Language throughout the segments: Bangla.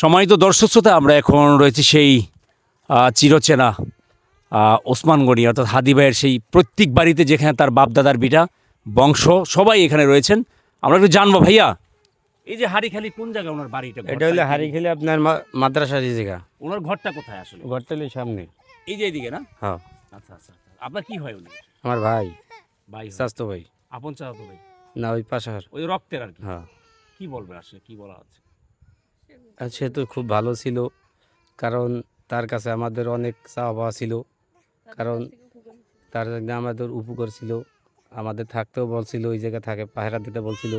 সম্মানিত দর্শক শ্রোতা, আমরা এখন রয়েছি সেই চিরচেনা ওসমানগনি অর্থাৎ হাদি ভাইয়ের সেই প্রত্যেক বাড়িতে যেখানে তার বাপদাদার বিটা বংশ সবাই এখানে রয়েছেন। আমরা একটু জানবো ভাইয়া, এই যে হাড়িখালি কোন জায়গায় ওনার বাড়িটা? এটা হলো হারিখেলি আপনার মাদ্রাসার জায়গা। ওনার ঘরটা কোথায় আসলে? ঘরটালি সামনে। এই যে এইদিকে না? হ্যাঁ, আচ্ছা আচ্ছা। আপনার কি হয় উনি? আমার ভাই, ভাই হয়? স্বাস্থ্য ভাই। আপন চাচাতো ভাই? না, ওই পাশার। ওই রক্তের আর কি। হ্যাঁ, কি বলবে আসলে, কি বলা হচ্ছে? আর সে তো খুব ভালো ছিল, কারণ তার কাছে আমাদের অনেক চাওয়া পাওয়া ছিল, কারণ তার জন্য আমাদের উপকার ছিল, আমাদের থাকতেও বলছিল, ওই জায়গায় থাকে পাহারা দিতে বলছিল,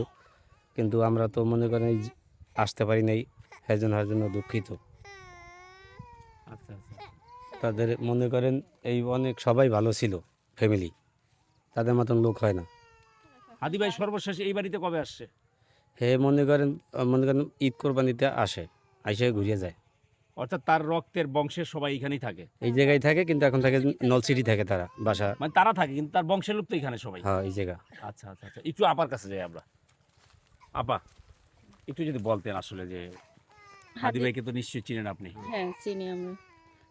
কিন্তু আমরা তো মনে করেন আসতে পারি নাই, জন্য দুঃখিত। আচ্ছা আচ্ছা। তাদের মনে করেন এই অনেক সবাই ভালো ছিল, ফ্যামিলি, তাদের মতন লোক হয় না। হাদি ভাই সর্বশেষ এই বাড়িতে কবে আসছে? হে মনে করেন ঈদ কোরবানিতে আসে, আইসে ঘুরিয়ে যায়। অর্থাৎ তার রক্তের বংশের সবাই এখানেই থাকে? এই জায়গায় থাকে, কিন্তু এখন থাকে নলসিটি থাকে তারা বাসা। মানে তারা থাকে কিন্তু তার বংশের লোক তো এখানে সবাই। হ্যাঁ, এই জায়গা। আচ্ছা আচ্ছা আচ্ছা। একটু আপার কাছে যাই আমরা। আপা, একটু যদি বলতেন আসলে যে হাদি ভাইকে তো নিশ্চয়ই চিনেন আপনি। হ্যাঁ, চিনি আমরা।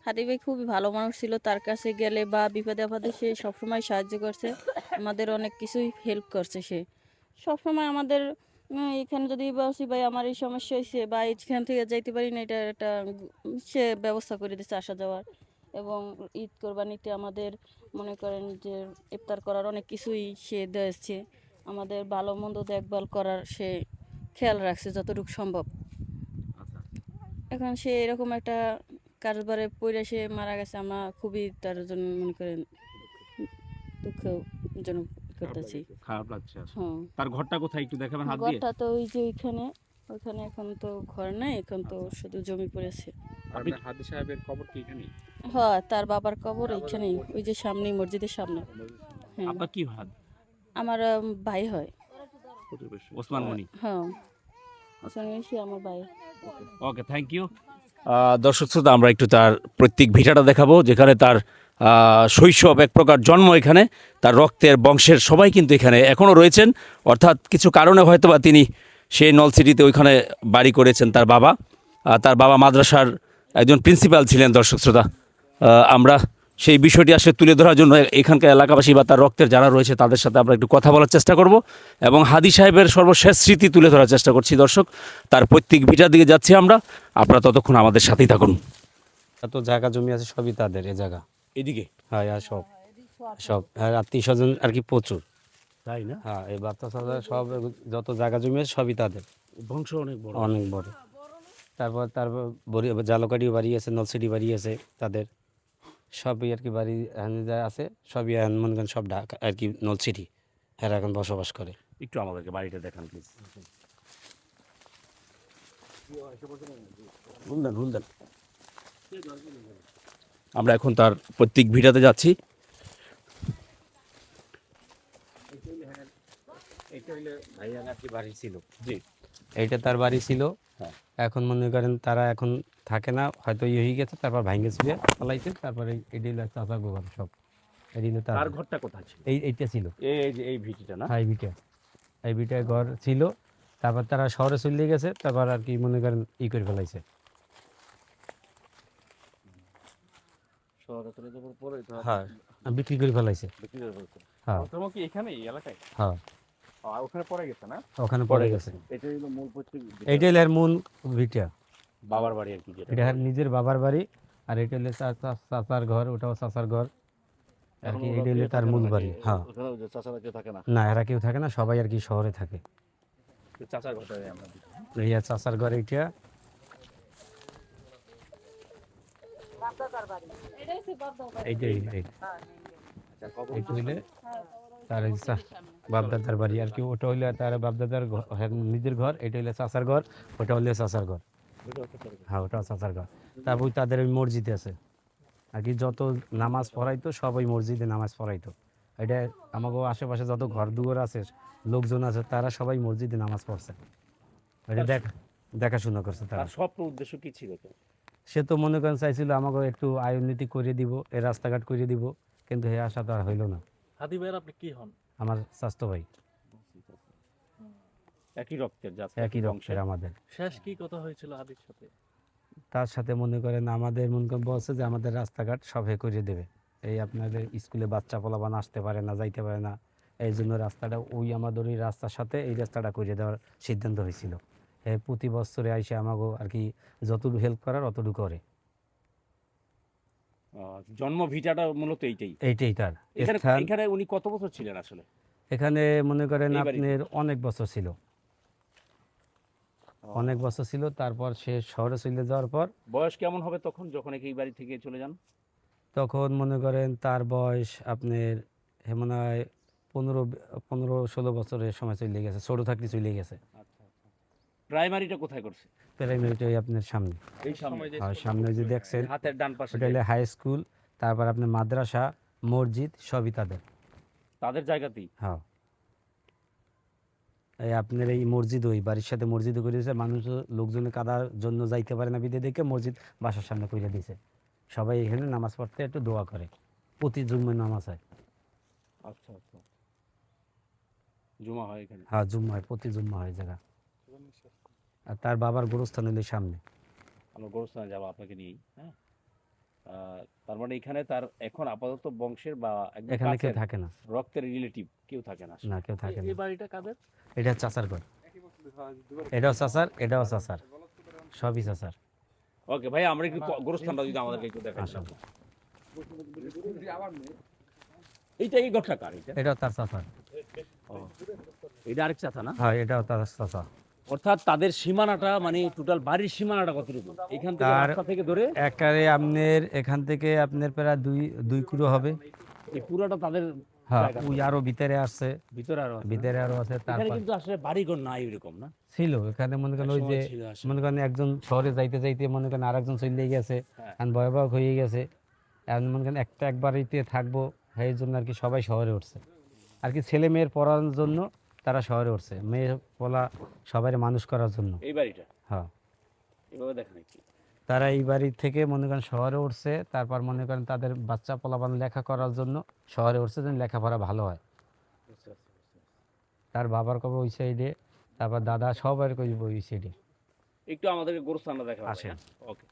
হাদি ভাই খুবই ভালো মানুষ ছিল। তার কাছে গেলে বা বিপদে আপদে সে সবসময় সাহায্য করছে, আমাদের অনেক কিছুই হেল্প করছে সে। সবসময় আমাদের এখানে যদি বলছি ভাই আমার এই সমস্যা হয়েছে বা এইখান থেকে যাইতে পারি না, এটা একটা সে ব্যবস্থা করে দিচ্ছে আসা যাওয়ার। এবং ঈদ কোরবানিতে আমাদের মনে করেন যে ইফতার করার অনেক কিছুই সে দিয়েছে, আমাদের ভালো মন্দ দেখভাল করার সে খেয়াল রাখছে যতটুকু সম্ভব। এখন সে এরকম একটা কারবারে পইরা সে মারা গেছে, আমরা খুবই তার জন্য মনে করেন দুঃখজনক করতেছি। খারাপ লাগছে আসলে। হ্যাঁ, তার ঘরটা কোথায় একটু দেখাবেন হাত দিয়ে? ঘরটা তো ওই যে ওইখানে, ওইখানে এখন তো ঘর নাই, এখন তো শুধু জমি পড়েছে। আপনি হাদি সাহেবের কবর কি এখানেই? হ্যাঁ, তার বাবার কবর এইখানেই, ওই যে সামনেই, মসজিদের সামনে। হ্যাঁ, আপনার কি হাত? আমার ভাই হয়। ওসমান গনি। হ্যাঁ, সে আমার ভাই। ওকে, থ্যাংক ইউ। দর্শক শ্রোতা, আমরা একটু তার প্রত্যেক ভিটাটা দেখাবো, যেখানে তার শৈশব, এক প্রকার জন্ম এখানে। তার রক্তের বংশের সবাই কিন্তু এখানে এখনও রয়েছেন। অর্থাৎ কিছু কারণে হয়তোবা তিনি সেই নলসিটিতে ওইখানে বাড়ি করেছেন। তার বাবা মাদ্রাসার একজন প্রিন্সিপাল ছিলেন। দর্শক শ্রোতা, আমরা সেই বিষয়টি আসলে তুলে ধরার জন্য এখানকার এলাকাবাসী বা তার রক্তের যারা রয়েছে তাদের সাথে আমরা একটু কথা বলার চেষ্টা করব এবং হাদি সাহেবের সর্বশেষ স্মৃতি তুলে ধরার চেষ্টা করছি। দর্শক, তার প্রত্যেক ভিটার দিকে যাচ্ছি আমরা, আপনারা ততক্ষণ আমাদের সাথেই থাকুন। এত জায়গা জমি আছে সবই তাদের, এ জায়গা। এদিকে হ্যাঁ, আর সব সব আর আত্মীয় স্বজন আর কি প্রচুর। তাই না? হ্যাঁ, এই বাচ্চা সব যত জায়গা জমি আছে সবই তাদের, বংশ অনেক বড়। অনেক বড়। তারপর জালকাঠিও বাড়ি আছে, নলসিটি বাড়ি আছে তাদের, সবই আর কি বাড়ি এখানে যা আছে সবই এখন মনে করেন সব ঢাকা আর কি নলসিটি, এরা এখন বসবাস করে। একটু আমাদেরকে বাড়িটা দেখান প্লিজ। ভুলদেন। আমরা এখন তার প্রত্যেক ভিটাতে যাচ্ছি। এইটা হইলে ভাইয়ার আর কি বাড়ি ছিল। জি, এইটা তার বাড়ি ছিল। হ্যাঁ। এখন মনে করেন তারা এখন থাকে না, হয়তো ইয়ে হয়ে গেছে, তারপর ভাঙ্গে ছিল পালাইছে, তারপরে এইটা হলো চাচা গোঘর সব। এইটা হলো তার তার ঘরটা কোথায় ছিল? এইটা ছিল। এই যে এই ভিটিটা না? হ্যাঁ, এই বিটায় ঘর ছিল। তারপর তারা শহরে চলে গেছে, তারপর আর কি মনে করেন করে ফেলাইছে। হ্যাঁ, বিক্রি করে ফেলাইছে। হ্যাঁ কি এখানে এই এলাকায়? হ্যাঁ, ওখানে পড়ে গেছে না? ওখানে পড়ে গেছে। এটাই হলো মূল প্রত্যেক এইটা হলো এর মূল ভিটা, বাবার বাড়ি আর কি, যেটা এটা নিজের বাবার বাড়ি। আর এটা হলো চাচার ঘর, ওটাও চাচার ঘর আর কি। এটা হলো তার মূল বাড়ি। হ্যাঁ, চাচারা কেউ থাকে না? না, এরা কেউ থাকে না, সবাই আর কি শহরে থাকে। চাচার ঘরটাই আমরা এই আর চাচার ঘর এইটা। এইটাই এইটা হইলে তার বাপদাদার বাড়ি আর কি। ওটা হইলে তার বাপদাদার নিজের ঘর, এটা হইলে চাচার ঘর, ওটা হইলে চাচার ঘর। হ্যাঁ, ওটাও চাচার ঘর। তারপর তাদের ওই মসজিদ আছে আর কি, যত নামাজ পড়াইতো সব ওই মসজিদে নামাজ পড়াইতো। এটা আমাকে আশেপাশে যত ঘর দুয়ার আছে, লোকজন আছে, তারা সবাই মসজিদে নামাজ পড়ছে। এটা দেখাশোনা করছে তারা। স্বপ্ন উদ্দেশ্য কি ছিল? সে তো মনে করেন চাইছিল আমাকে একটু আয় উন্নতি করে দিব, এই রাস্তাঘাট করে দিব, কিন্তু হে আশা তো আর হইল না। হাদি ভাইয়ের আপনি কি হন? আমার স্বাস্থ্য ভাই, একই রক্তের, একই রক্তের আমাদের। শেষ কি কথা হয়েছিল হাদির সাথে? তার সাথে মনে করেন আমাদের মনে করেন বলছে যে আমাদের রাস্তাঘাট সব করে দেবে। এই আপনাদের স্কুলে বাচ্চা পোলাপান আসতে পারে না, যাইতে পারে না, এই জন্য রাস্তাটা ওই আমাদের ওই রাস্তার সাথে এই রাস্তাটা করে দেওয়ার সিদ্ধান্ত হয়েছিল। প্রতি বছরে আইসে আমাকে আর কি যতটুকু হেল্প করার অতটুকু করে। জন্ম ভিটাটা মূলত এইটাই। এইটাই তার এখানে স্থান। এখানে উনি কত বছর ছিলেন আসলে? এখানে মনে করেন এই বাড়িতে? আপনার অনেক বছর ছিল, অনেক বছর ছিল। তারপর সে শহরে চলে যাওয়ার পর বয়স কেমন হবে তখন যখন এই বাড়ি থেকে চলে যান? তখন মনে করেন তার বয়স আপনার মনে হয় 15-16 বছরের সময় চলে গেছে, ছোট থাকতে চলে গেছে। আচ্ছা আচ্ছা। প্রাইমারিটা কোথায় করছে? প্রাইমারিটাই আপনার সামনে, এই সামনে আর সামনে যে দেখছেন হাতের ডান পাশে ওটা হলে হাই স্কুল, তারপর আপনার মাদ্রাসা, মসজিদ সবই তাদের। তাদের জায়গাতেই। হ্যাঁ, এই আপনার এই মসজিদ ওই বাড়ির সাথে মসজিদ করে দিয়েছে। মানুষ লোকজনে কাদার জন্য যাইতে পারে না বিদে দেখে মসজিদ বাসার সামনে করে দিয়েছে। সবাই এখানে নামাজ পড়তে একটু দোয়া করে, প্রতি জুম্মায় নামাজ হয়। আচ্ছা আচ্ছা। জুমা হয় এখানে? হ্যাঁ, জুম্মা হয়, প্রতি জুম্মা হয় জায়গা। আর তার বাবার গোরস্থান হইলে সামনে। আমরা গোরস্থানে যাবো আপনাকে নিয়েই। হ্যাঁ, তার মানে এখানে তার এখন আপাতত বংশের বা একদম এখানে কেউ কাছের থাকে না, রক্তের রিলেটিভ কেউ থাকে না। না কেউ থাকে না। এই বাড়িটা কাদের? এটা চাচার ঘর, এটাও চাচার, এটাও চাচার, সবই চাচার। ওকে ভাই, আমরা একটু গোরস্থানটা যদি আমাদেরকে একটু দেখাই। আসুন। এইটা এই ঘরটা কার? এটা এটাও তার চাচার। এটা আরেক চাচা না? হ্যাঁ, এটাও তার চাচা। অর্থাৎ তাদের সীমানাটা মানে টোটাল বাড়ির সীমানাটা কতটুকু এখান থেকে তার রাস্তা থেকে ধরে? একারে আপনার এখান থেকে আপনার প্রায় দুই কিলো হবে। এই পুরোটা তাদের হ্যাঁ, জায়গা। ওই আরো ভিতরে আসছে, ভিতরে আরো আছে না? ভিতরে আরো আছে। এখানে তারপর কিন্তু আসলে বাড়িঘর নাই এরকম না? ছিল এখানে মনে করেন ওই যে একসময় ছিল আসলে। মনে করেন একজন শহরে যাইতে যাইতে মনে করেন আরেকজন চলে গেছে, হ্যাঁ। এখন ভয়াবহ হয়ে গেছে। এখন মনে করেন এক বাড়িতে থাকবো, এই জন্য আর কি সবাই শহরে উঠছে। আর কি ছেলে মেয়ের পড়ার জন্য তারা শহরে উঠছে, মেয়ে পোলা সবাই মানুষ করার জন্য। এই বাড়িটা হ্যাঁ, এভাবে দেখেন কি? তারা এই বাড়ি থেকে মনে করেন শহরে উঠছে। তারপর মনে করেন তাদের বাচ্চা পোলাপান লেখা করার জন্য শহরে উঠছে, যেন লেখাপড়া ভালো হয়। তার বাবার কবে ওই সাইডে, তারপর দাদা সবার কই ওই সাইডে। একটু আমাদেরকে গোরস্থানটা দেখাবেন? আসেন। ওকে।